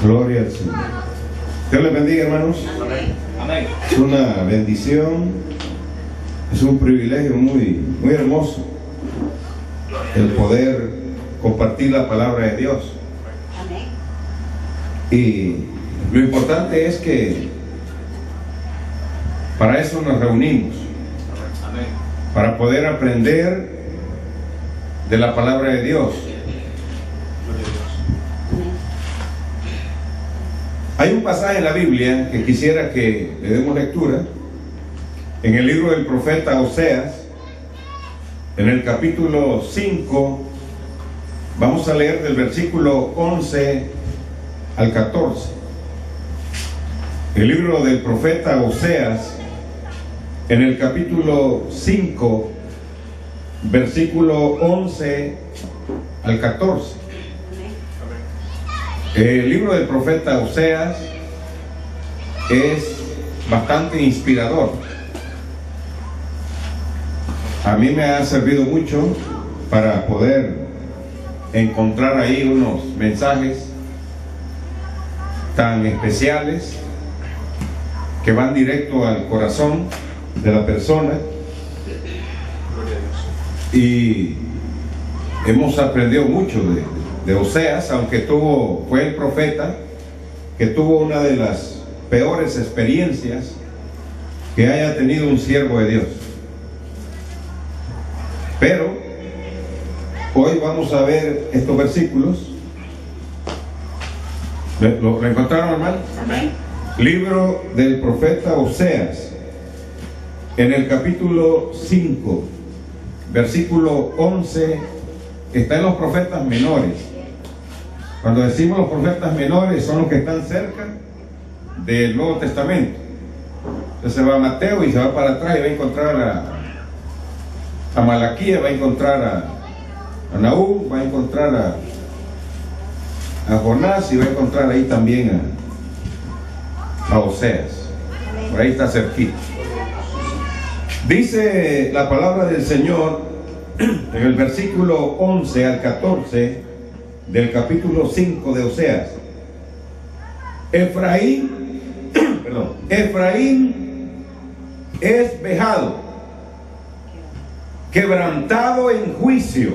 Gloria al Señor. Dios les bendiga, hermanos. Amén. Es una bendición, es un privilegio muy hermoso el poder compartir la palabra de Dios. Amén. Y lo importante es que para eso nos reunimos, Amén. para poder aprender de la palabra de Dios. Gloria a Dios. Hay un pasaje en la Biblia que quisiera que le demos lectura, en el libro del profeta Oseas, en el capítulo 5, vamos a leer del versículo 11 al 14. El libro del profeta Oseas, en el capítulo 5, versículo 11 al 14. El libro del profeta Oseas es bastante inspirador. A mí me ha servido mucho para poder encontrar ahí unos mensajes tan especiales que van directo al corazón de la persona. Gloria a Dios. Y hemos aprendido mucho de Oseas, aunque fue el profeta que tuvo una de las peores experiencias que haya tenido un siervo de Dios. Pero hoy vamos a ver estos versículos. ¿Lo encontraron, hermano? Amén. Libro del profeta Oseas, en el capítulo 5, versículo 11, está en los profetas menores. Cuando decimos los profetas menores, son los que están cerca del Nuevo Testamento. Entonces se va a Mateo y se va para atrás y va a encontrar a Malaquías, va a encontrar a Nahum, va a encontrar a Jonás y va a encontrar ahí también a Oseas. Por ahí está cerquita. Dice la palabra del Señor en el versículo 11 al 14 del capítulo 5 de Oseas. Efraín es vejado, quebrantado en juicio,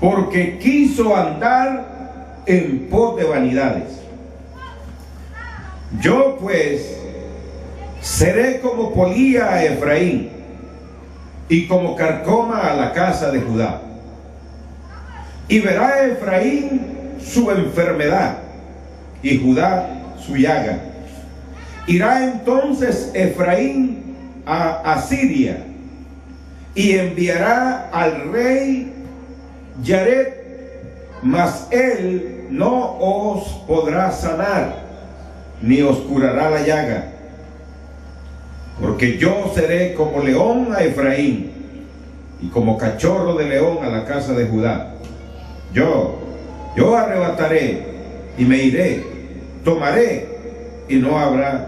porque quiso andar en pos de vanidades. Yo pues seré como polilla a Efraín y como carcoma a la casa de Judá. Y verá Efraín su enfermedad y Judá su llaga. Irá entonces Efraín a Asiria y enviará al rey Yared, mas él no os podrá sanar, ni os curará la llaga. Porque yo seré como león a Efraín y como cachorro de león a la casa de Judá. Yo arrebataré y me iré, tomaré y no habrá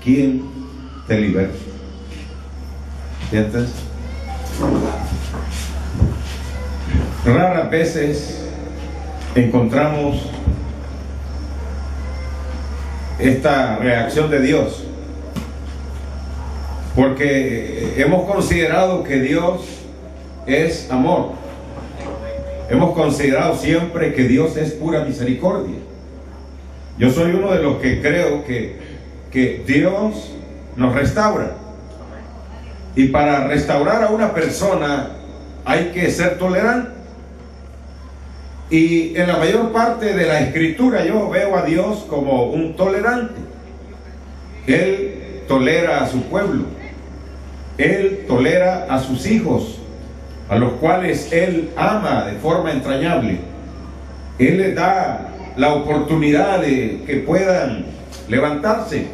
quien te liberte. ¿Sientes? Raras veces encontramos esta reacción de Dios, porque hemos considerado que Dios es amor. Hemos considerado siempre que Dios es pura misericordia. Yo soy uno de los que creo que Dios nos restaura. Y para restaurar a una persona hay que ser tolerante. Y en la mayor parte de la escritura yo veo a Dios como un tolerante. Él tolera a su pueblo. Él tolera a sus hijos, a los cuales Él ama de forma entrañable. Él les da la oportunidad de que puedan levantarse.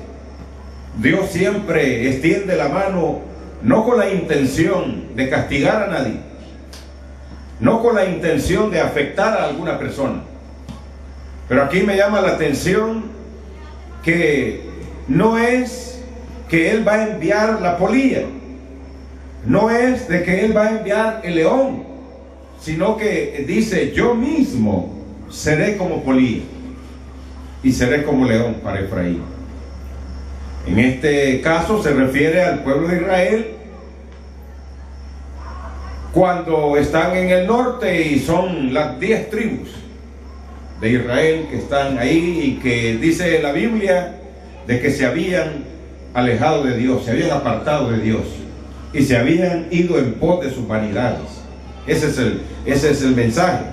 Dios siempre extiende la mano, no con la intención de castigar a nadie, no con la intención de afectar a alguna persona. Pero aquí me llama la atención que no es que Él va a enviar la polilla, no es de que Él va a enviar el león, sino que dice: yo mismo seré como polilla. y seré como león para Efraín. En este caso se refiere al pueblo de Israel cuando están en el norte y son las 10 tribus de Israel que están ahí y que dice la Biblia de que se habían alejado de Dios, se habían apartado de Dios y se habían ido en pos de sus vanidades. Ese es el mensaje.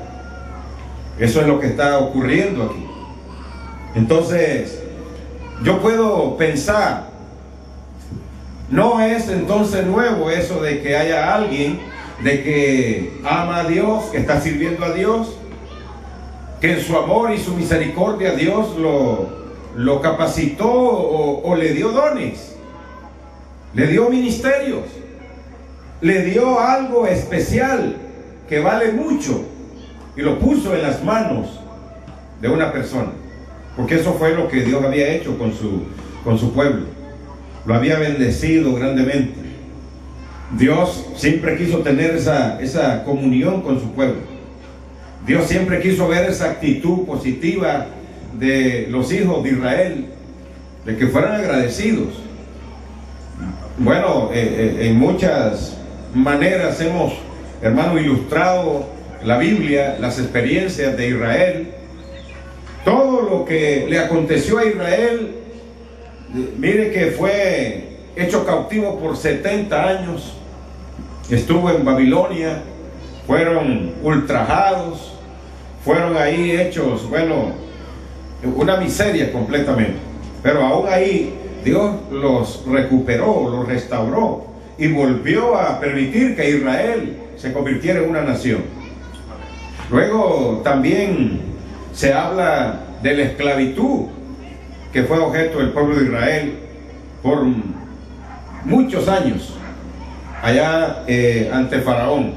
Eso es lo que está ocurriendo aquí. Entonces, yo puedo pensar, no es entonces nuevo eso de que haya alguien de que ama a Dios, que está sirviendo a Dios, que en su amor y su misericordia Dios lo capacitó o le dio dones, le dio ministerios, le dio algo especial que vale mucho y lo puso en las manos de una persona, porque eso fue lo que Dios había hecho con su pueblo. Lo había bendecido grandemente. Dios siempre quiso tener esa comunión con su pueblo. Dios siempre quiso ver esa actitud positiva de los hijos de Israel, de que fueran agradecidos. Bueno, en muchas maneras hemos, hermano, ilustrado la Biblia, las experiencias de Israel, todo lo que le aconteció a Israel. Mire que fue hecho cautivo por 70 años, estuvo en Babilonia, fueron ultrajados, fueron ahí hechos, bueno, una miseria completamente, pero aún ahí Dios los recuperó, los restauró y volvió a permitir que Israel se convirtiera en una nación. Luego también se habla de la esclavitud que fue objeto del pueblo de Israel por muchos años allá ante Faraón,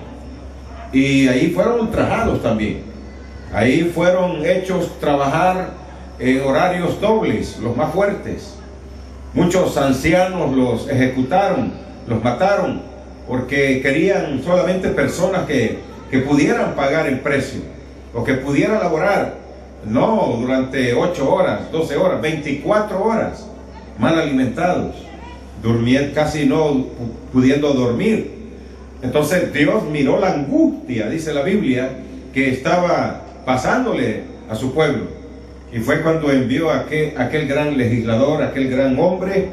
y ahí fueron ultrajados también. Ahí fueron hechos trabajar en horarios dobles, los más fuertes. Muchos ancianos los ejecutaron, los mataron, porque querían solamente personas que pudieran pagar el precio, o que pudieran laborar, no durante 8 horas, 12 horas, 24 horas, mal alimentados, durmiendo, casi no pudiendo dormir. Entonces Dios miró la angustia, dice la Biblia, que estaba pasándole a su pueblo, y fue cuando envió a aquel gran legislador, aquel gran hombre,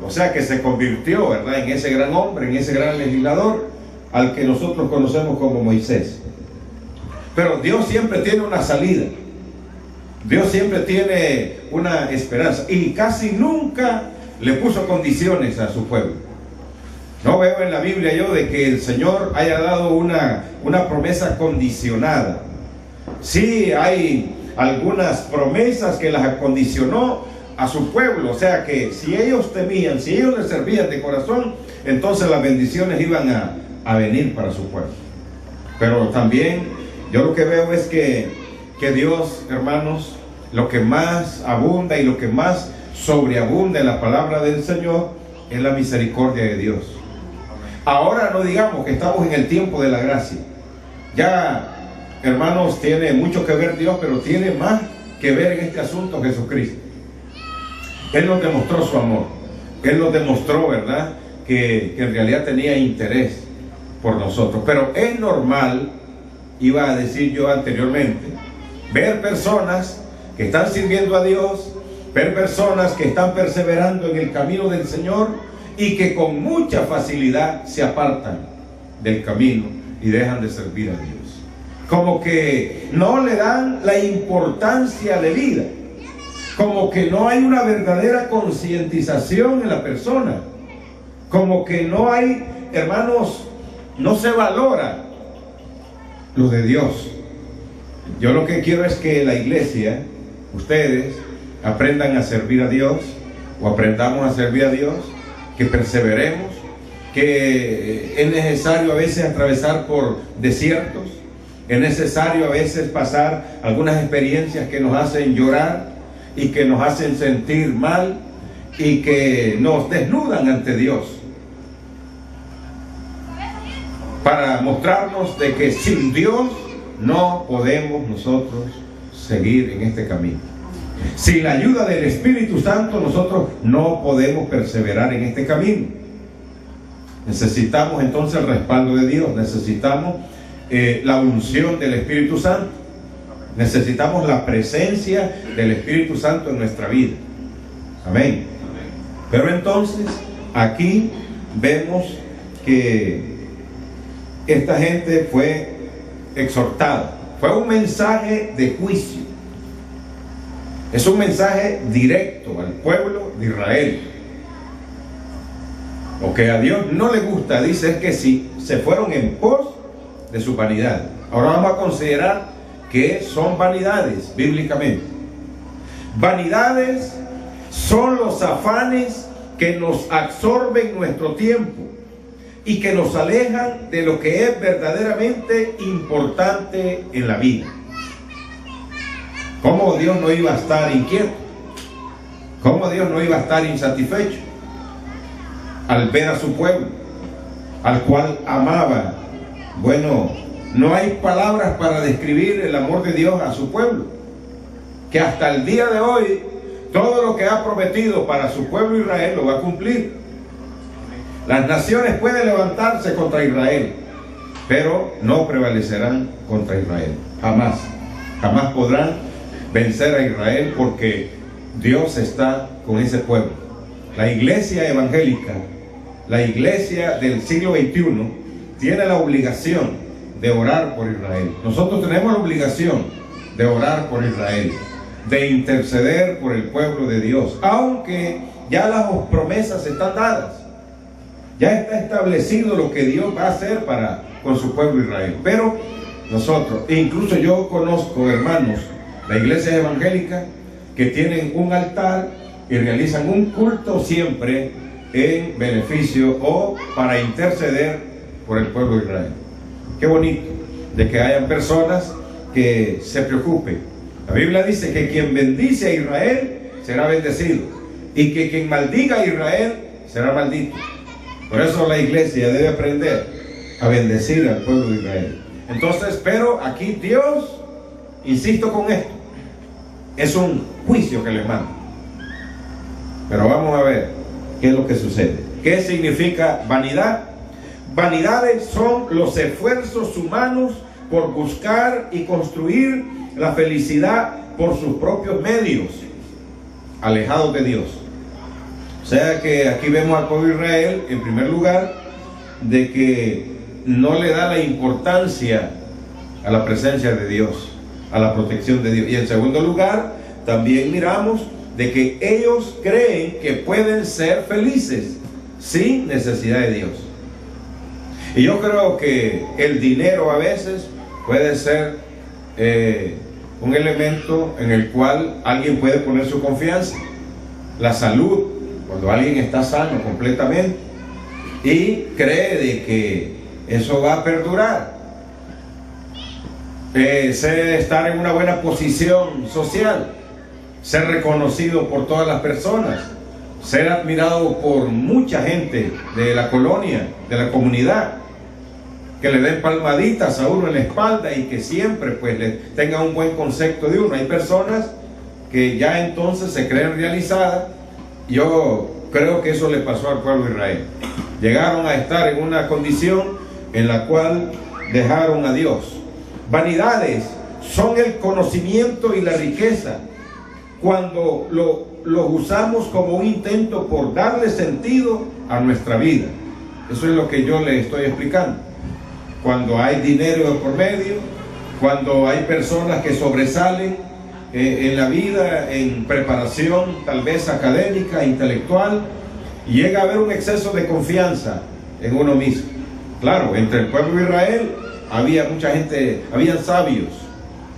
o sea que se convirtió, ¿verdad?, en ese gran hombre, en ese gran legislador, al que nosotros conocemos como Moisés. Pero Dios siempre tiene una salida, Dios siempre tiene una esperanza, y casi nunca le puso condiciones a su pueblo. No veo en la Biblia yo de que el Señor haya dado una promesa condicionada. Sí hay algunas promesas que las acondicionó a su pueblo, o sea que si ellos temían, si ellos le servían de corazón, entonces las bendiciones iban a venir para su pueblo. Pero también yo lo que veo es que Dios, hermanos, lo que más abunda y lo que más sobreabunda en la palabra del Señor es la misericordia de Dios. Ahora no digamos que estamos en el tiempo de la gracia. Ya, hermanos, tiene mucho que ver Dios, pero tiene más que ver en este asunto Jesucristo. Él nos demostró su amor. Él nos demostró, ¿verdad?, que en realidad tenía interés por nosotros. Pero es normal, iba a decir yo anteriormente, ver personas que están sirviendo a Dios, ver personas que están perseverando en el camino del Señor y que con mucha facilidad se apartan del camino y dejan de servir a Dios. Como que no le dan la importancia de vida, como que no hay una verdadera concientización en la persona, como que no hay, hermanos, no se valora lo de Dios. Yo lo que quiero es que la iglesia, ustedes, aprendan a servir a Dios, o aprendamos a servir a Dios, que perseveremos, que es necesario a veces atravesar por desiertos, es necesario a veces pasar algunas experiencias que nos hacen llorar y que nos hacen sentir mal y que nos desnudan ante Dios, para mostrarnos de que sin Dios no podemos nosotros seguir en este camino. Sin la ayuda del Espíritu Santo nosotros no podemos perseverar en este camino. Necesitamos entonces el respaldo de Dios, necesitamos la unción del Espíritu Santo, necesitamos la presencia del Espíritu Santo en nuestra vida. Amén. Pero entonces aquí vemos que esta gente fue exhortada. Fue un mensaje de juicio. Es un mensaje directo al pueblo de Israel. Lo que a Dios no le gusta, dice, es que si se fueron en pos de su vanidad. Ahora vamos a considerar que son vanidades bíblicamente. Vanidades son los afanes que nos absorben nuestro tiempo y que nos alejan de lo que es verdaderamente importante en la vida. ¿Cómo Dios no iba a estar inquieto? ¿Cómo Dios no iba a estar insatisfecho al ver a su pueblo, al cual amaba? Bueno, no hay palabras para describir el amor de Dios a su pueblo, que hasta el día de hoy todo lo que ha prometido para su pueblo Israel lo va a cumplir. Las naciones pueden levantarse contra Israel, pero no prevalecerán contra Israel. Jamás, jamás podrán vencer a Israel, porque Dios está con ese pueblo. La iglesia evangélica, la iglesia del siglo XXI, tiene la obligación de orar por Israel. Nosotros tenemos la obligación de orar por Israel, de interceder por el pueblo de Dios, aunque ya las promesas están dadas. Ya está establecido lo que Dios va a hacer con su pueblo Israel. Pero nosotros, incluso yo conozco hermanos, la iglesia evangélica, que tienen un altar y realizan un culto siempre en beneficio o para interceder por el pueblo de Israel. Qué bonito de que hayan personas que se preocupen. La Biblia dice que quien bendice a Israel será bendecido, y que quien maldiga a Israel será maldito. Por eso la iglesia debe aprender a bendecir al pueblo de Israel. Entonces, pero aquí Dios, insisto con esto, es un juicio que les manda. Pero vamos a ver qué es lo que sucede. ¿Qué significa vanidad? Vanidades son los esfuerzos humanos por buscar y construir la felicidad por sus propios medios, alejados de Dios. O sea que aquí vemos al pueblo de Israel, en primer lugar, de que no le da la importancia a la presencia de Dios, a la protección de Dios. Y en segundo lugar, también miramos de que ellos creen que pueden ser felices sin necesidad de Dios. Y yo creo que el dinero a veces puede ser un elemento en el cual alguien puede poner su confianza. La salud, cuando alguien está sano completamente y cree de que eso va a perdurar. Ser estar en una buena posición social, ser reconocido por todas las personas, ser admirado por mucha gente de la colonia, de la comunidad, que le den palmaditas a uno en la espalda y que siempre pues le tengan un buen concepto de uno. Hay personas que ya entonces se creen realizadas. Yo creo que eso le pasó al pueblo de Israel. Llegaron a estar en una condición en la cual dejaron a Dios. Vanidades son el conocimiento y la riqueza, cuando lo usamos como un intento por darle sentido a nuestra vida. Eso es lo que yo le estoy explicando. Cuando hay dinero por medio, cuando hay personas que sobresalen en la vida, en preparación tal vez académica, intelectual, y llega a haber un exceso de confianza en uno mismo. Claro, entre el pueblo de Israel había mucha gente, habían sabios,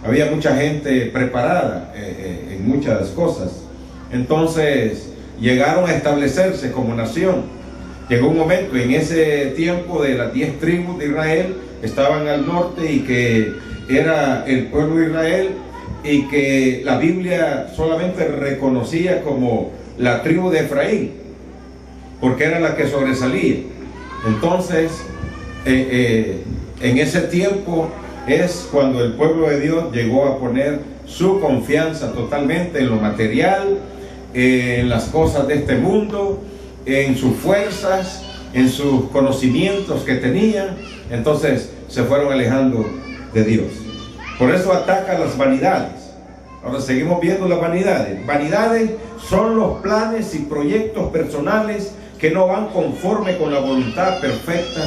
había mucha gente preparada en muchas cosas. Entonces llegaron a establecerse como nación. Llegó un momento en ese tiempo de las 10 tribus de Israel, estaban al norte, y que era el pueblo de Israel, y que la Biblia solamente reconocía como la tribu de Efraín, porque era la que sobresalía. Entonces, en ese tiempo es cuando el pueblo de Dios llegó a poner su confianza totalmente en lo material, en las cosas de este mundo, en sus fuerzas, en sus conocimientos que tenían. Entonces se fueron alejando de Dios. Por eso ataca las vanidades. Ahora seguimos viendo las vanidades. Vanidades son los planes y proyectos personales que no van conforme con la voluntad perfecta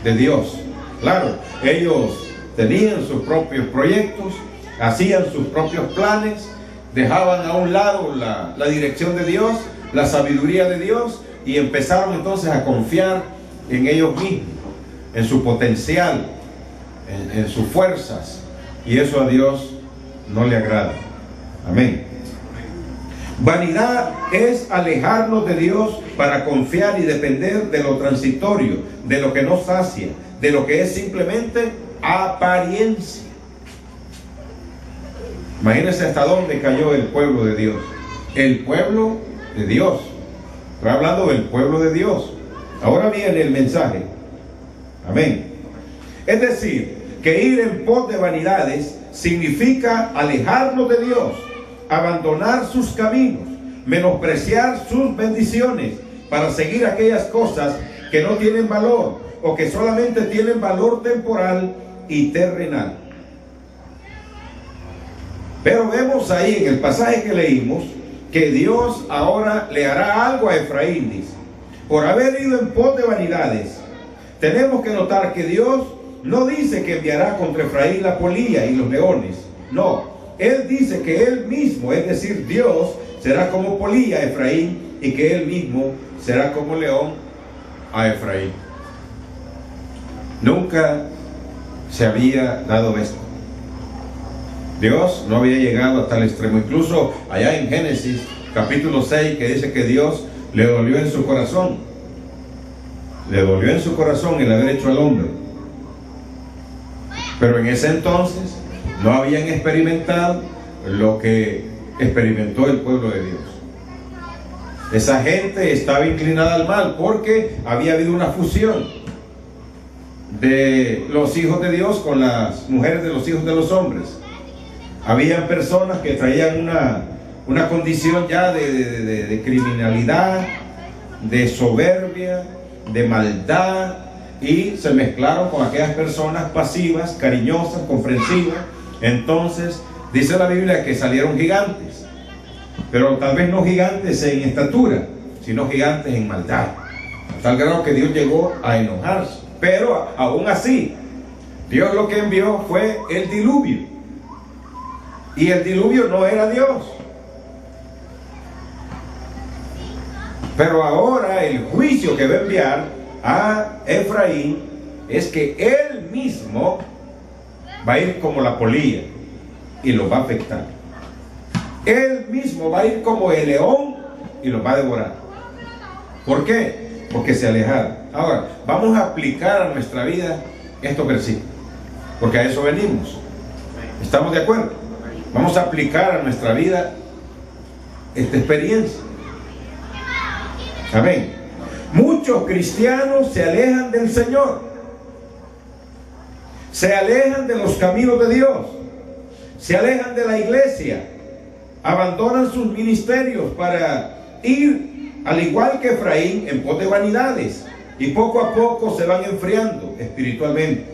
de Dios. Claro, ellos tenían sus propios proyectos, hacían sus propios planes, dejaban a un lado la dirección de Dios, la sabiduría de Dios, y empezaron entonces a confiar en ellos mismos, en su potencial, en sus fuerzas, y eso a Dios no le agrada. Amén. Vanidad es alejarnos de Dios para confiar y depender de lo transitorio, de lo que no sacia, de lo que es simplemente apariencia. Imagínense hasta dónde cayó el pueblo de Dios. El pueblo de Dios. Estoy hablando del pueblo de Dios. Ahora viene el mensaje. Amén. Es decir, que ir en pos de vanidades significa alejarnos de Dios, abandonar sus caminos, menospreciar sus bendiciones para seguir aquellas cosas que no tienen valor o que solamente tienen valor temporal y terrenal. Pero vemos ahí en el pasaje que leímos que Dios ahora le hará algo a Efraín, dice, por haber ido en pos de vanidades. Tenemos que notar que Dios no dice que enviará contra Efraín la polilla y los leones. No, Él dice que Él mismo, es decir, Dios, será como polilla a Efraín y que Él mismo será como león a Efraín. Nunca se había dado esto. Dios no había llegado a tal extremo. Incluso allá en Génesis capítulo 6, que dice que Dios le dolió en su corazón. Le dolió en su corazón el haber hecho al hombre. Pero en ese entonces no habían experimentado lo que experimentó el pueblo de Dios. Esa gente estaba inclinada al mal porque había habido una fusión de los hijos de Dios con las mujeres de los hijos de los hombres. Habían personas que traían una condición ya de criminalidad, de soberbia, de maldad, y se mezclaron con aquellas personas pasivas, cariñosas, comprensivas. Entonces dice la Biblia que salieron gigantes, pero tal vez no gigantes en estatura, sino gigantes en maldad, a tal grado que Dios llegó a enojarse. Pero aún así, Dios lo que envió fue el diluvio, y el diluvio no era Dios. Pero ahora el juicio que va a enviar a Efraín es que él mismo va a ir como la polilla y lo va a afectar. Él mismo va a ir como el león y lo va a devorar. ¿Por qué? Porque se alejaron. Ahora, vamos a aplicar a nuestra vida estos versículos, porque a eso venimos. ¿Estamos de acuerdo? Vamos a aplicar a nuestra vida esta experiencia. Amén. Muchos cristianos se alejan del Señor, se alejan de los caminos de Dios, se alejan de la iglesia, abandonan sus ministerios para ir, al igual que Efraín, en pos de vanidades, y poco a poco se van enfriando espiritualmente.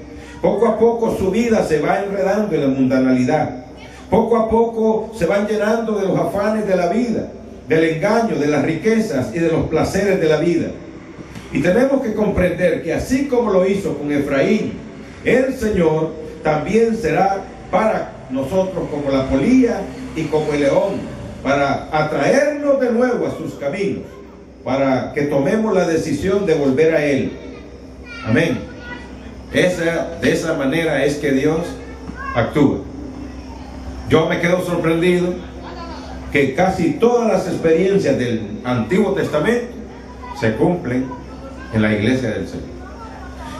Poco a poco su vida se va enredando en la mundanalidad. Poco a poco se van llenando de los afanes de la vida, del engaño, de las riquezas y de los placeres de la vida. Y tenemos que comprender que así como lo hizo con Efraín, el Señor también será para nosotros como la polilla y como el león, para atraernos de nuevo a sus caminos, para que tomemos la decisión de volver a Él. Amén. De esa manera es que Dios actúa. Yo me quedo sorprendido que casi todas las experiencias del Antiguo Testamento se cumplen en la iglesia del Señor.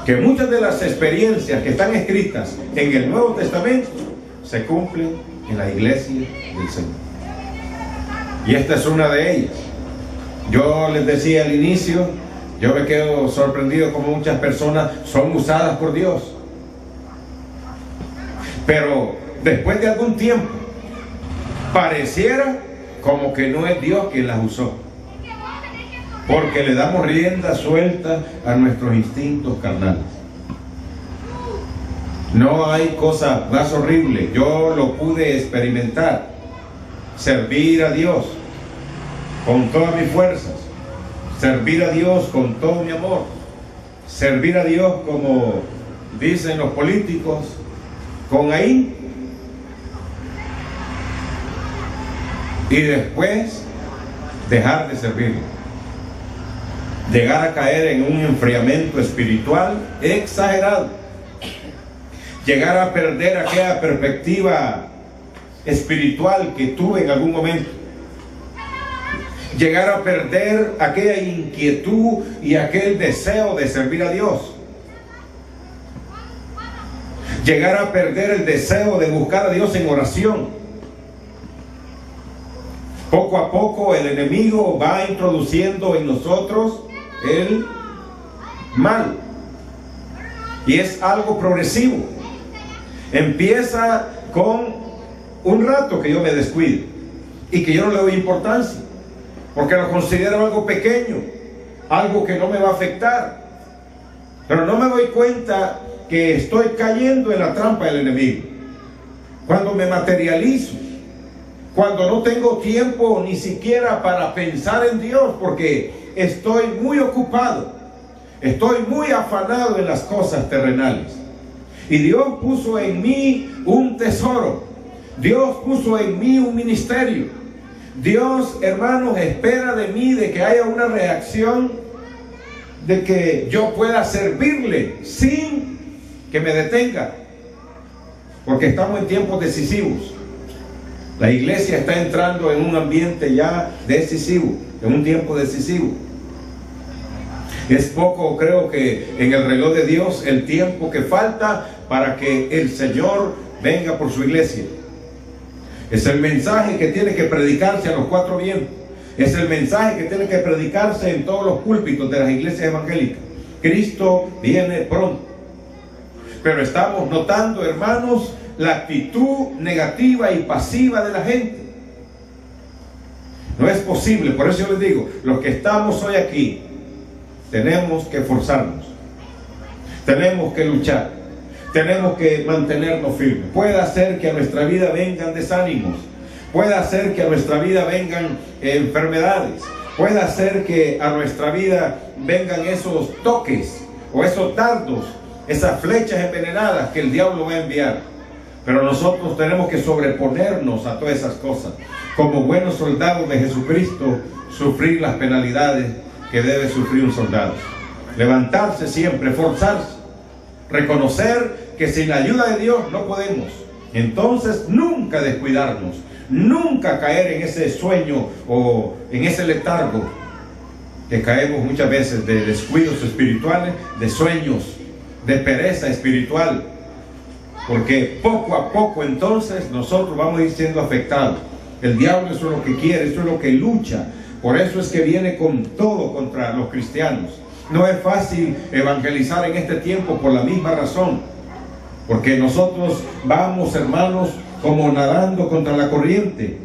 Que muchas de las experiencias que están escritas en el Nuevo Testamento se cumplen en la iglesia del Señor. Y esta es una de ellas. Yo les decía al inicio, yo me quedo sorprendido como muchas personas son usadas por Dios. Pero después de algún tiempo, pareciera como que no es Dios quien las usó, porque le damos rienda suelta a nuestros instintos carnales. No hay cosa más horrible, yo lo pude experimentar, servir a Dios con todas mis fuerzas, servir a Dios con todo mi amor, servir a Dios como dicen los políticos, con ahínco, y después dejar de servir, llegar a caer en un enfriamiento espiritual exagerado, llegar a perder aquella perspectiva espiritual que tuve en algún momento, llegar a perder aquella inquietud y aquel deseo de servir a Dios, llegar a perder el deseo de buscar a Dios en oración. Poco a poco el enemigo va introduciendo en nosotros el mal, y es algo progresivo. Empieza con un rato que yo me descuide y que yo no le doy importancia, porque lo considero algo pequeño, algo que no me va a afectar, pero no me doy cuenta que estoy cayendo en la trampa del enemigo. Cuando me materializo, cuando no tengo tiempo ni siquiera para pensar en Dios, porque estoy muy ocupado, estoy muy afanado en las cosas terrenales. Y Dios puso en mí un tesoro, Dios puso en mí un ministerio. Dios, hermanos, espera de mí de que haya una reacción, de que yo pueda servirle sin que me detenga, porque estamos en tiempos decisivos. La iglesia está entrando en un ambiente ya decisivo, en un tiempo decisivo. Es poco, creo que en el reloj de Dios, el tiempo que falta para que el Señor venga por su iglesia. Es el mensaje que tiene que predicarse a los cuatro vientos. Es el mensaje que tiene que predicarse en todos los púlpitos de las iglesias evangélicas. Cristo viene pronto. Pero estamos notando, hermanos, la actitud negativa y pasiva de la gente. No es posible. Por eso yo les digo, los que estamos hoy aquí, tenemos que esforzarnos, tenemos que luchar, tenemos que mantenernos firmes. Puede ser que a nuestra vida vengan desánimos, puede ser que a nuestra vida vengan enfermedades, puede ser que a nuestra vida vengan esos toques o esos dardos, esas flechas envenenadas que el diablo va a enviar. Pero nosotros tenemos que sobreponernos a todas esas cosas. Como buenos soldados de Jesucristo, sufrir las penalidades que debe sufrir un soldado. Levantarse siempre, esforzarse, reconocer que sin la ayuda de Dios no podemos. Entonces nunca descuidarnos, nunca caer en ese sueño o en ese letargo que caemos muchas veces, de descuidos espirituales, de sueños, de pereza espiritual, porque poco a poco entonces nosotros vamos a ir siendo afectados. El diablo eso es lo que quiere, eso es lo que lucha. Por eso es que viene con todo contra los cristianos. No es fácil evangelizar en este tiempo por la misma razón, porque nosotros vamos, hermanos, como nadando contra la corriente.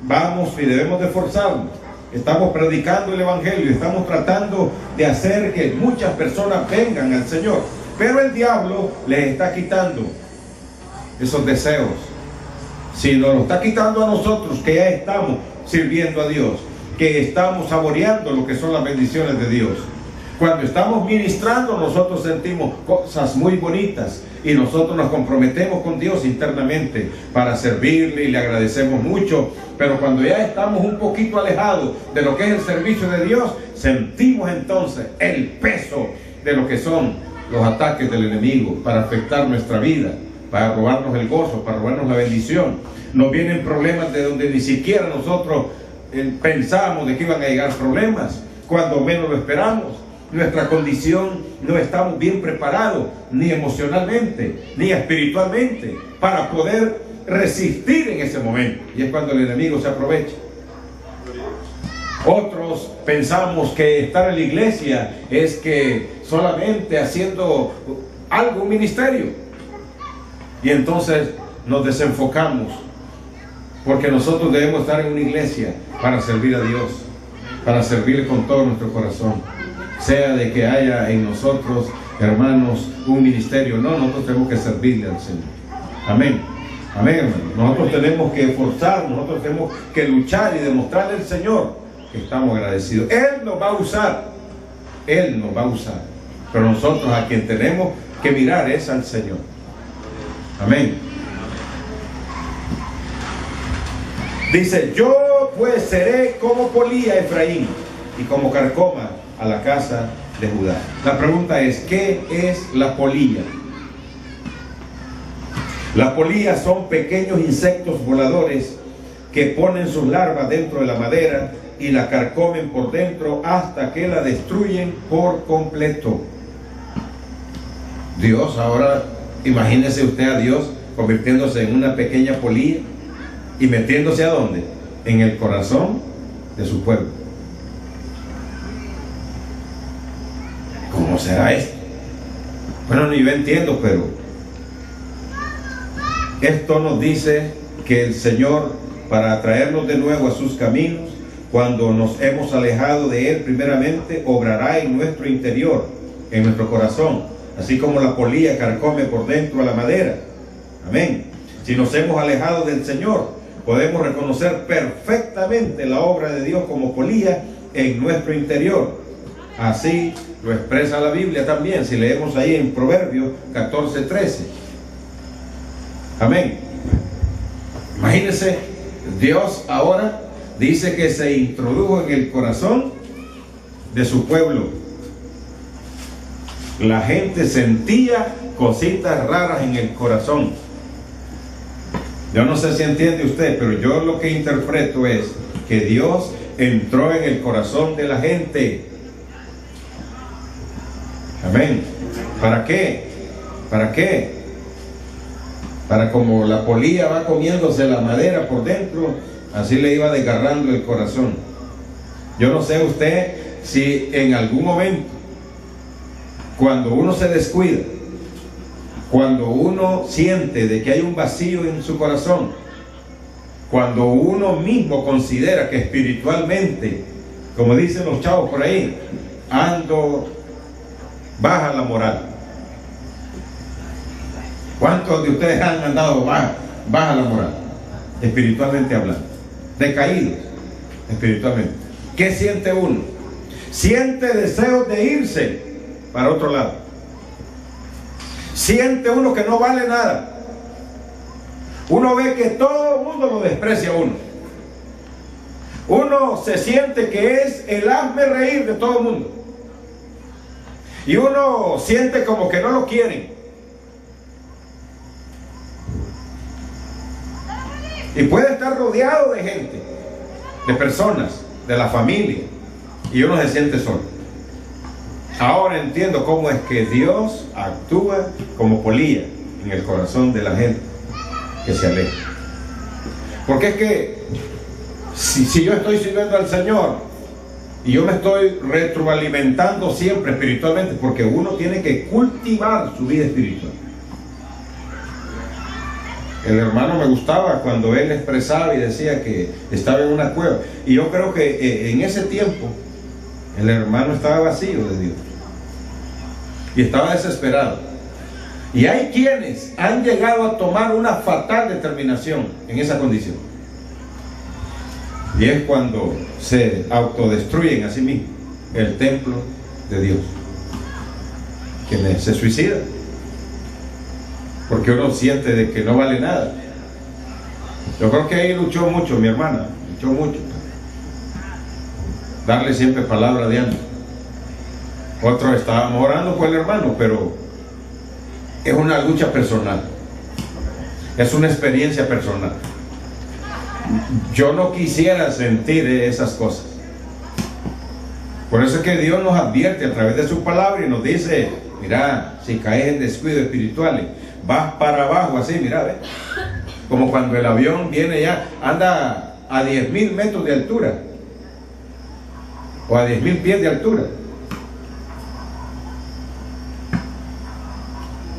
Vamos y debemos de esforzarnos. Estamos predicando el evangelio, estamos tratando de hacer que muchas personas vengan al Señor, pero el diablo les está quitando esos deseos. Si nos lo está quitando a nosotros, que ya estamos sirviendo a Dios, que estamos saboreando lo que son las bendiciones de Dios. Cuando estamos ministrando, nosotros sentimos cosas muy bonitas y nosotros nos comprometemos con Dios internamente para servirle y le agradecemos mucho. Pero cuando ya estamos un poquito alejados de lo que es el servicio de Dios, sentimos entonces el peso de lo que son los ataques del enemigo para afectar nuestra vida, para robarnos el gozo, para robarnos la bendición. Nos vienen problemas de donde ni siquiera nosotros pensábamos de que iban a llegar problemas, cuando menos lo esperamos. Nuestra condición, no estamos bien preparados, ni emocionalmente, ni espiritualmente, para poder resistir en ese momento. Y es cuando el enemigo se aprovecha. Otros pensamos que estar en la iglesia es que solamente haciendo algo, un ministerio. Y entonces nos desenfocamos Porque nosotros debemos estar en una iglesia para servir a Dios, para servirle con todo nuestro corazón. Sea de que haya en nosotros, hermanos, un ministerio, no, nosotros tenemos que servirle al Señor. Amén. Amén, hermanos. Nosotros tenemos que esforzarnos, nosotros tenemos que luchar y demostrarle al Señor que estamos agradecidos. Él nos va a usar, Él nos va a usar. Pero nosotros a quien tenemos que mirar es al Señor. Amén. Dice, yo pues seré como polilla a Efraín y como carcoma a la casa de Judá. La pregunta es, ¿qué es la polilla? Las polillas son pequeños insectos voladores que ponen sus larvas dentro de la madera y la carcomen por dentro hasta que la destruyen por completo. Dios, ahora imagínese usted a Dios convirtiéndose en una pequeña polilla y metiéndose ¿a dónde? En el corazón de su pueblo. ¿Cómo será esto? Bueno, ni yo entiendo, pero esto nos dice que el Señor, para traernos de nuevo a sus caminos, cuando nos hemos alejado de Él primeramente, obrará en nuestro interior, en nuestro corazón, así como la polilla carcome por dentro a la madera. Amén. Si nos hemos alejado del Señor, podemos reconocer perfectamente la obra de Dios como polilla en nuestro interior. Así lo expresa la Biblia también, si leemos ahí en Proverbios 14:13. Amén. Imagínense, Dios ahora dice que se introdujo en el corazón de su pueblo. La gente sentía cositas raras en el corazón. Yo no sé si entiende usted, pero yo lo que interpreto es que Dios entró en el corazón de la gente. Amén. ¿Para qué? ¿Para qué? Para como la polilla va comiéndose la madera por dentro, así le iba desgarrando el corazón. Yo no sé usted si en algún momento, cuando uno se descuida, cuando uno siente de que hay un vacío en su corazón, cuando uno mismo considera que espiritualmente, como dicen los chavos por ahí, ando baja la moral. ¿Cuántos de ustedes han andado baja la moral? Espiritualmente hablando, decaídos espiritualmente. ¿Qué siente uno? Siente deseos de irse para otro lado. Siente uno que no vale nada. Uno ve que todo el mundo lo desprecia a uno. Uno se siente que es el hazme reír de todo el mundo. Y uno siente como que no lo quieren. Y puede estar rodeado de gente, de personas, de la familia, y uno se siente solo. Ahora entiendo cómo es que Dios actúa como polilla en el corazón de la gente que se aleja. Porque es que si yo estoy sirviendo al Señor y yo me estoy retroalimentando siempre espiritualmente, porque uno tiene que cultivar su vida espiritual. El hermano me gustaba cuando él expresaba y decía que estaba en una cueva. Y yo creo que en ese tiempo el hermano estaba vacío de Dios. Y estaba desesperado. Y hay quienes han llegado a tomar una fatal determinación en esa condición. Y es cuando se autodestruyen a sí mismos el templo de Dios. Quienes se suicidan. Porque uno siente de que no vale nada. Yo creo que ahí luchó mucho mi hermana, luchó mucho. Darle siempre palabra de ánimo. Otros estábamos orando por el hermano, pero es una lucha personal. Es una experiencia personal. Yo no quisiera sentir esas cosas. Por eso es que Dios nos advierte a través de su palabra y nos dice, mira, si caes en descuido espiritual, vas para abajo así, mira, ¿ves? Como cuando el avión viene ya, anda a 10.000 metros de altura o a 10.000 pies de altura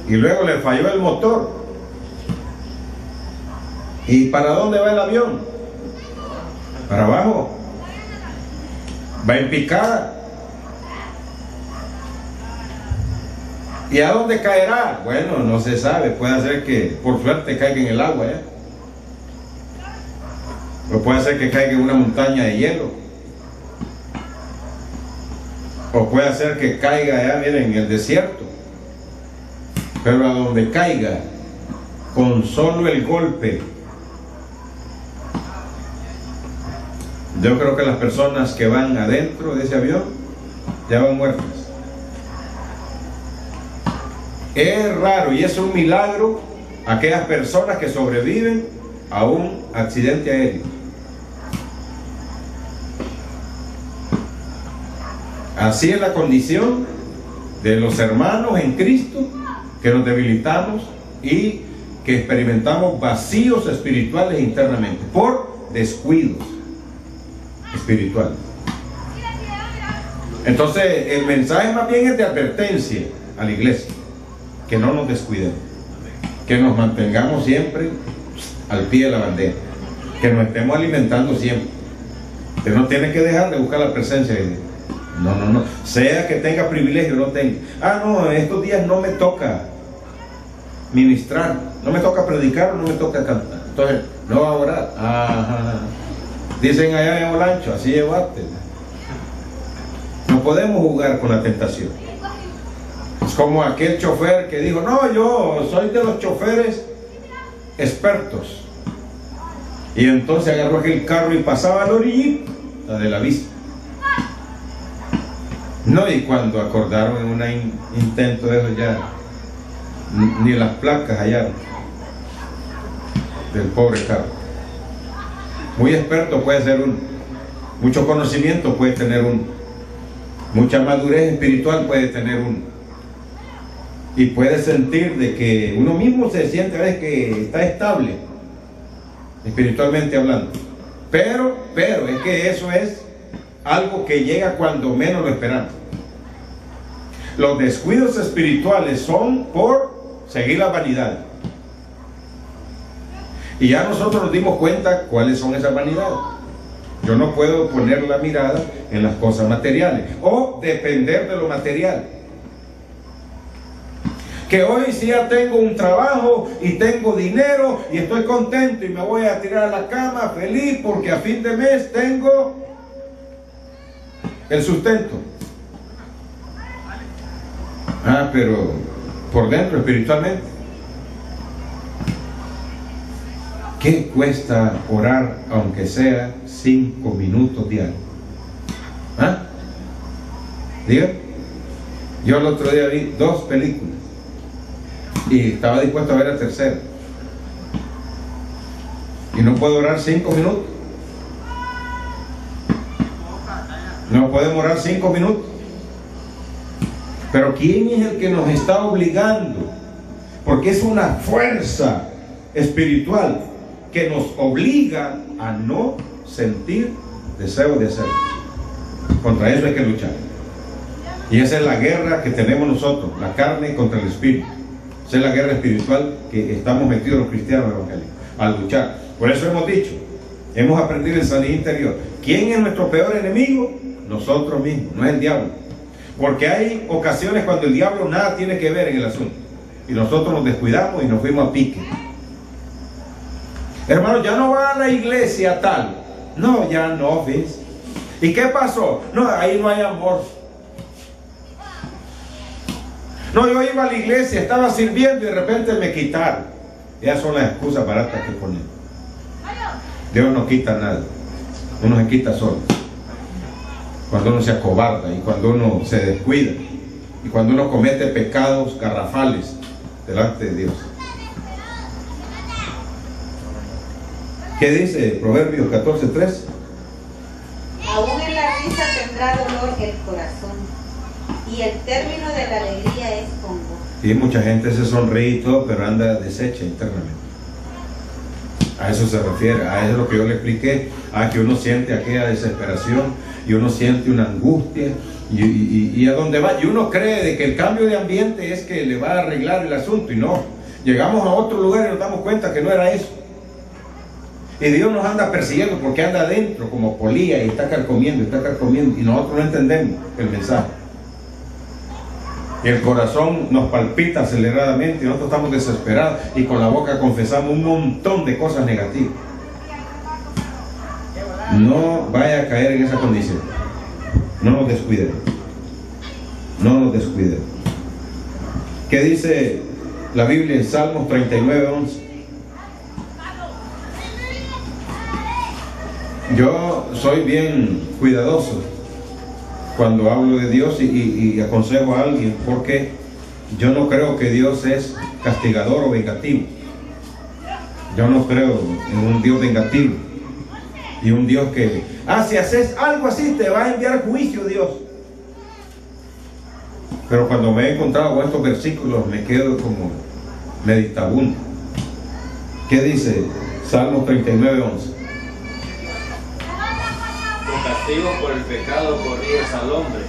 y luego le falló el motor ¿Y para dónde va el avión? Para abajo. Va en picada. ¿Y a dónde caerá? Bueno, no se sabe. Puede ser que por suerte caiga en el agua, ¿eh? O puede ser que caiga en una montaña de hielo. O puede ser que caiga allá, miren, en el desierto. Pero a donde caiga, con solo el golpe, yo creo que las personas que van adentro de ese avión ya van muertas. Es raro y es un milagro aquellas personas que sobreviven a un accidente aéreo. Así es la condición de los hermanos en Cristo, que nos debilitamos y que experimentamos vacíos espirituales internamente por descuidos espirituales. Entonces el mensaje más bien es de advertencia a la iglesia, que no nos descuidemos, que nos mantengamos siempre al pie de la bandera, que nos estemos alimentando siempre. Usted no tiene que dejar de buscar la presencia de Dios. No, sea que tenga privilegio o no tenga. No, estos días no me toca ministrar, no me toca predicar o no me toca cantar, entonces no va a orar. Dicen allá en Olancho, así llevarte. No podemos jugar con la tentación. Es como aquel chofer que dijo: no, yo soy de los choferes expertos. Y entonces agarró aquel carro y pasaba a la orillita de la vista. No, y cuando acordaron en un intento de eso, ya ni las placas hallaron del pobre carro. Muy experto puede ser uno, mucho conocimiento puede tener uno, mucha madurez espiritual puede tener uno, y puede sentir de que uno mismo se siente a veces que está estable espiritualmente hablando, pero es que eso es algo que llega cuando menos lo esperamos. Los descuidos espirituales son por seguir la vanidad. Y ya nosotros nos dimos cuenta cuáles son esas vanidades. Yo no puedo poner la mirada en las cosas materiales o depender de lo material. Que hoy sí ya tengo un trabajo y tengo dinero y estoy contento y me voy a tirar a la cama feliz porque a fin de mes tengo el sustento. Pero por dentro espiritualmente, ¿qué cuesta orar aunque sea 5 minutos diarios? Diga. Yo el otro día vi 2 películas y estaba dispuesto a ver la tercera y no puedo orar 5 minutos. No podemos orar 5 minutos. Pero ¿quién es el que nos está obligando? Porque es una fuerza espiritual que nos obliga a no sentir deseo de hacerlo. Contra eso hay que luchar. Y esa es la guerra que tenemos nosotros, la carne contra el espíritu. Esa es la guerra espiritual que estamos metidos los cristianos evangélicos a luchar. Por eso hemos dicho, hemos aprendido en sanidad interior. ¿Quién es nuestro peor enemigo? Nosotros mismos, no es el diablo. Porque hay ocasiones cuando el diablo nada tiene que ver en el asunto y nosotros nos descuidamos y nos fuimos a pique. Hermano, ya no va a la iglesia tal. No, ya no, ¿ves? ¿Y qué pasó? No, ahí no hay amor. No, yo iba a la iglesia, estaba sirviendo y de repente me quitaron. Esas son las excusas baratas que ponemos. Dios no quita nada, uno se quita solo. Cuando uno se acobarda y cuando uno se descuida y cuando uno comete pecados garrafales delante de Dios. ¿Qué dice Proverbios 14:3? Aún en la risa tendrá dolor el corazón, y el término de la alegría es con gozo. Y mucha gente se sonríe y todo, pero anda deshecha internamente. A eso se refiere, a eso es lo que yo le expliqué, a que uno siente aquella desesperación y uno siente una angustia y a dónde va, y uno cree de que el cambio de ambiente es que le va a arreglar el asunto, y no, llegamos a otro lugar y nos damos cuenta que no era eso. Y Dios nos anda persiguiendo porque anda adentro como polilla y está carcomiendo, y nosotros no entendemos el mensaje. Y el corazón nos palpita aceleradamente y nosotros estamos desesperados y con la boca confesamos un montón de cosas negativas. No vaya a caer en esa condición. No nos descuidemos. No nos descuidemos. ¿Qué dice la Biblia en Salmos 39:11? Yo soy bien cuidadoso cuando hablo de Dios y aconsejo a alguien, porque yo no creo que Dios es castigador o vengativo. Yo no creo en un Dios vengativo y un Dios que, si haces algo así te va a enviar juicio Dios. Pero cuando me he encontrado con estos versículos me quedo como meditabundo. ¿Qué dice Salmos 39:11? Castigo por el pecado corriges al hombre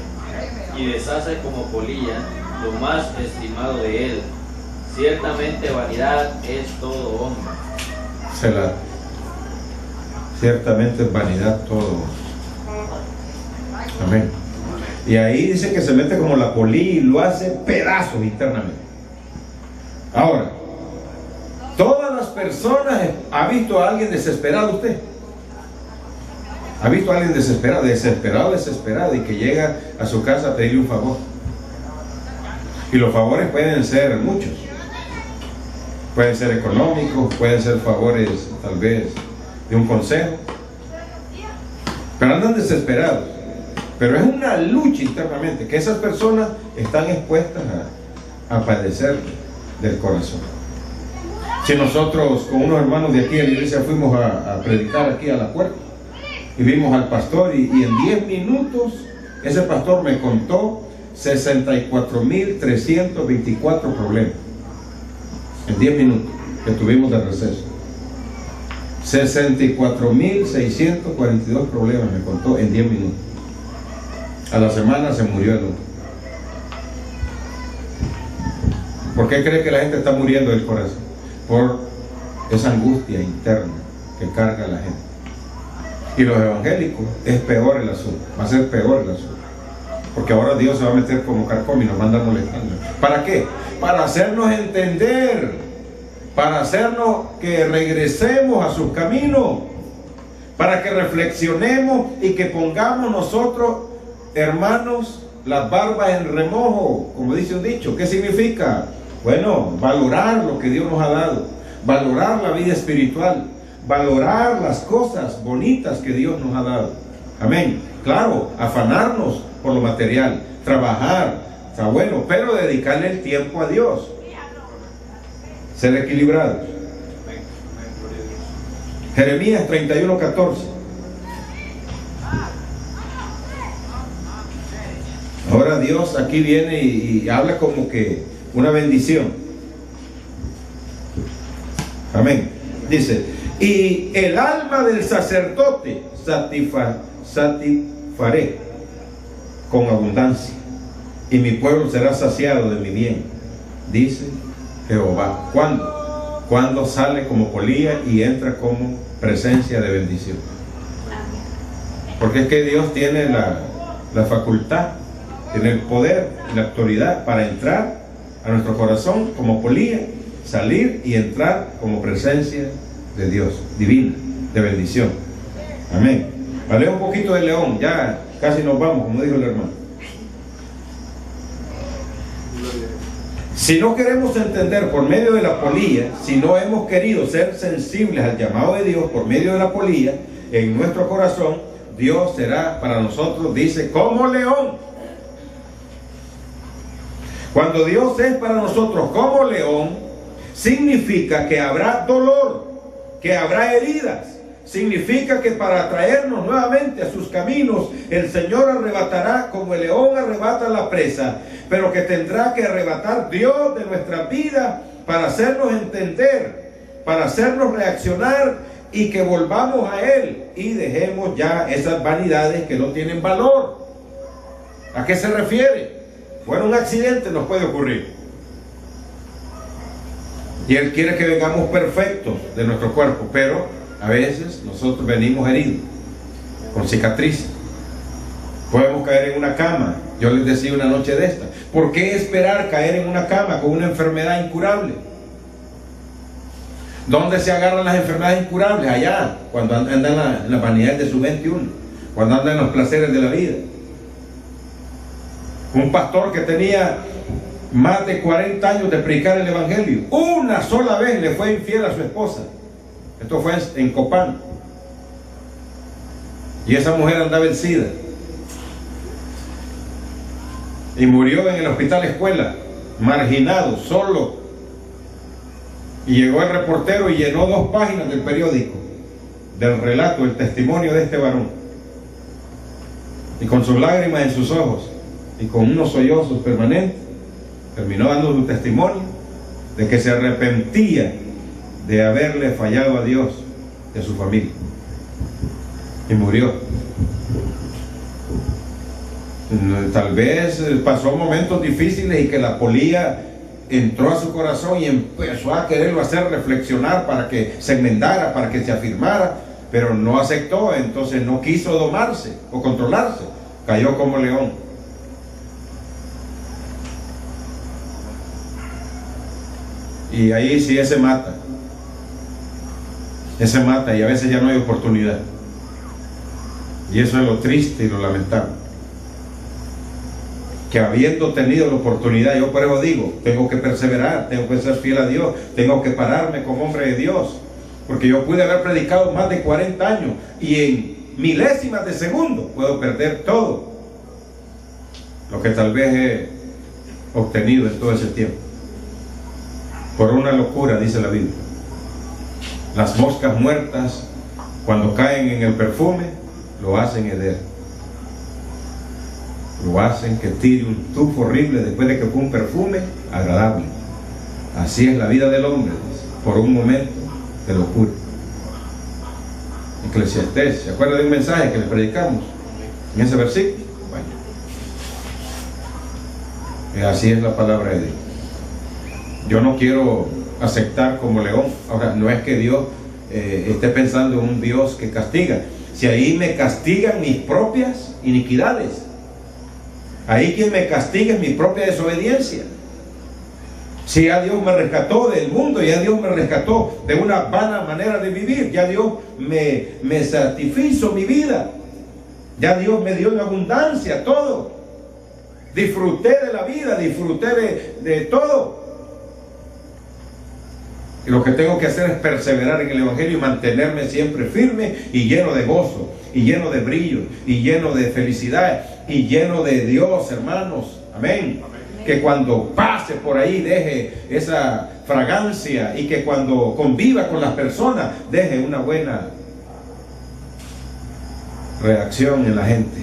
y deshace como polilla lo más estimado de él. Ciertamente vanidad es todo hombre. Ciertamente es vanidad todo. Amén. Y ahí dice que se mete como la polilla y lo hace pedazos internamente. Ahora, todas las personas, ¿ha visto a alguien desesperado usted? ¿Ha visto a alguien desesperado y que llega a su casa a pedirle un favor? Y los favores pueden ser muchos. Pueden ser económicos, pueden ser favores tal vez de un consejo. Pero andan desesperados. Pero es una lucha internamente que esas personas están expuestas a padecer del corazón. Si nosotros con unos hermanos de aquí de la iglesia fuimos a predicar aquí a la puerta, y vimos al pastor y en 10 minutos ese pastor me contó 64.324 problemas. En 10 minutos que tuvimos de receso. 64.642 problemas me contó en 10 minutos. A la semana se murió el otro. ¿Por qué cree que la gente está muriendo del corazón? Por esa angustia interna que carga la gente. Y los evangélicos es peor el asunto, va a ser peor el asunto, porque ahora Dios se va a meter como carcoma y nos manda molestando. ¿Para qué? Para hacernos entender, para hacernos que regresemos a sus caminos, para que reflexionemos y que pongamos nosotros, hermanos, las barbas en remojo, como dice un dicho. ¿Qué significa? Bueno, valorar lo que Dios nos ha dado, valorar la vida espiritual, valorar las cosas bonitas que Dios nos ha dado. Amén. Claro, afanarnos por lo material, trabajar, está bueno, pero dedicarle el tiempo a Dios. Ser equilibrados. Jeremías 31:14. Ahora Dios aquí viene y habla como que una bendición. Amén. Dice: y el alma del sacerdote satisfaré con abundancia, y mi pueblo será saciado de mi bien, dice Jehová. ¿Cuándo? Cuando sale como polilla y entra como presencia de bendición. Porque es que Dios tiene la facultad, tiene el poder y la autoridad para entrar a nuestro corazón como polilla, salir y entrar como presencia de Dios, divina, de bendición. Amén. Vale, un poquito de león, ya casi nos vamos, como dijo el hermano. Si no queremos entender por medio de la polilla, si no hemos querido ser sensibles al llamado de Dios por medio de la polilla en nuestro corazón, Dios será para nosotros, dice, como león. Cuando Dios es para nosotros como león, significa que habrá dolor, que habrá heridas. Significa que para traernos nuevamente a sus caminos, el Señor arrebatará como el león arrebata la presa, pero que tendrá que arrebatar Dios de nuestra vida para hacernos entender, para hacernos reaccionar y que volvamos a Él y dejemos ya esas vanidades que no tienen valor. ¿A qué se refiere? Bueno, un accidente nos puede ocurrir y Él quiere que vengamos perfectos de nuestro cuerpo, pero A veces nosotros venimos heridos, con cicatrices. Podemos caer en una cama. Yo les decía una noche de esta, ¿por qué esperar caer en una cama con una enfermedad incurable? ¿Dónde se agarran las enfermedades incurables? Allá, cuando andan en la vanidad de su 21, cuando andan en los placeres de la vida. Un pastor que tenía más de 40 años de predicar el evangelio, una sola vez le fue infiel a su esposa. Esto fue en Copán. Y esa mujer andaba en SIDA. Y murió en el hospital escuela, marginado, solo. Y llegó el reportero y llenó 2 páginas del periódico, del relato, el testimonio de este varón. Y con sus lágrimas en sus ojos y con unos sollozos permanentes, terminó dando su testimonio de que se arrepentía de haberle fallado a Dios y a su familia. Y murió. Tal vez pasó momentos difíciles y que la polía entró a su corazón y empezó a quererlo hacer reflexionar para que se enmendara, para que se afirmara, pero no aceptó, entonces no quiso domarse o controlarse, cayó como león. Y ahí sí ese mata y a veces ya no hay oportunidad. Y eso es lo triste y lo lamentable, que habiendo tenido la oportunidad, yo por eso digo, tengo que perseverar, tengo que ser fiel a Dios, tengo que pararme como hombre de Dios, porque yo pude haber predicado más de 40 años y en milésimas de segundo puedo perder todo lo que tal vez he obtenido en todo ese tiempo, por una locura, dice la Biblia. Las moscas muertas, cuando caen en el perfume, lo hacen heder. Lo hacen que tire un tufo horrible después de que fue un perfume agradable. Así es la vida del hombre, por un momento de locura. Eclesiastés, ¿se acuerda de un mensaje que le predicamos en ese versículo? Bueno, así es la palabra de Dios. Yo no quiero aceptar como león. Ahora, no es que Dios esté pensando en un Dios que castiga. Si ahí me castigan mis propias iniquidades, ahí quien me castiga es mi propia desobediencia. Si ya Dios me rescató del mundo, ya Dios me rescató de una vana manera de vivir, ya Dios me satisfizo mi vida, ya Dios me dio en abundancia todo, disfruté de la vida, disfruté de todo. Y lo que tengo que hacer es perseverar en el Evangelio y mantenerme siempre firme y lleno de gozo, y lleno de brillo, y lleno de felicidad, y lleno de Dios, hermanos. Amén. Que cuando pase por ahí deje esa fragancia, y que cuando conviva con las personas deje una buena reacción en la gente.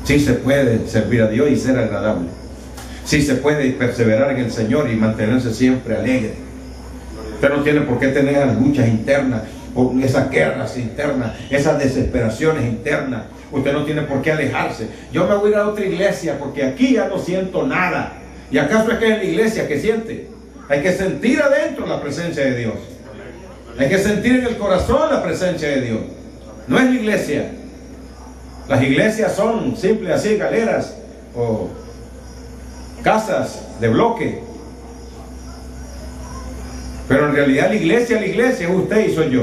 Sí se puede servir a Dios y ser agradable. Sí se puede perseverar en el Señor y mantenerse siempre alegre. Usted no tiene por qué tener luchas internas, o esas guerras internas, esas desesperaciones internas. Usted no tiene por qué alejarse. Yo me voy a ir a otra iglesia porque aquí ya no siento nada. ¿Y acaso es que es la iglesia que siente? Hay que sentir adentro la presencia de Dios. Hay que sentir en el corazón la presencia de Dios. No es la iglesia. Las iglesias son simples así, galeras o casas de bloque. Pero en realidad la iglesia es usted y soy yo.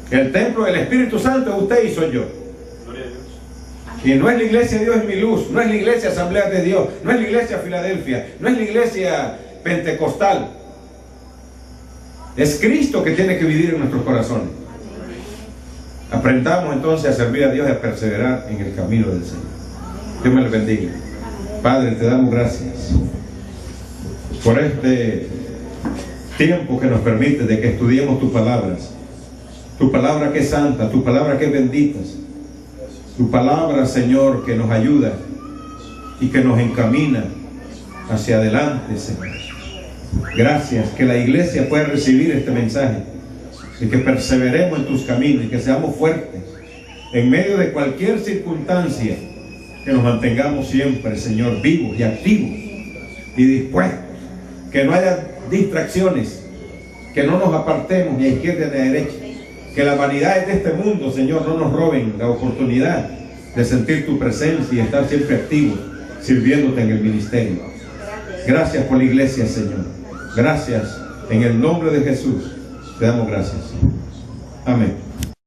El templo del Espíritu Santo es usted y soy yo. Y no es la iglesia Dios es mi luz, no es la iglesia Asamblea de Dios, no es la iglesia Filadelfia, no es la iglesia Pentecostal. Es Cristo que tiene que vivir en nuestros corazones. Aprendamos entonces a servir a Dios y a perseverar en el camino del Señor. Dios me lo bendiga. Padre, te damos gracias por este tiempo que nos permite de que estudiemos tus palabras. Tu palabra que es santa, tu palabra que es bendita. Tu palabra, Señor, que nos ayuda y que nos encamina hacia adelante, Señor. Gracias, que la iglesia pueda recibir este mensaje y que perseveremos en tus caminos y que seamos fuertes en medio de cualquier circunstancia, que nos mantengamos siempre, Señor, vivos y activos y dispuestos, que no haya distracciones, que no nos apartemos ni a izquierda ni a derecha, que las vanidades de este mundo, Señor, no nos roben la oportunidad de sentir tu presencia y estar siempre activos, sirviéndote en el ministerio. Gracias por la iglesia, Señor. Gracias, en el nombre de Jesús, te damos gracias. Amén.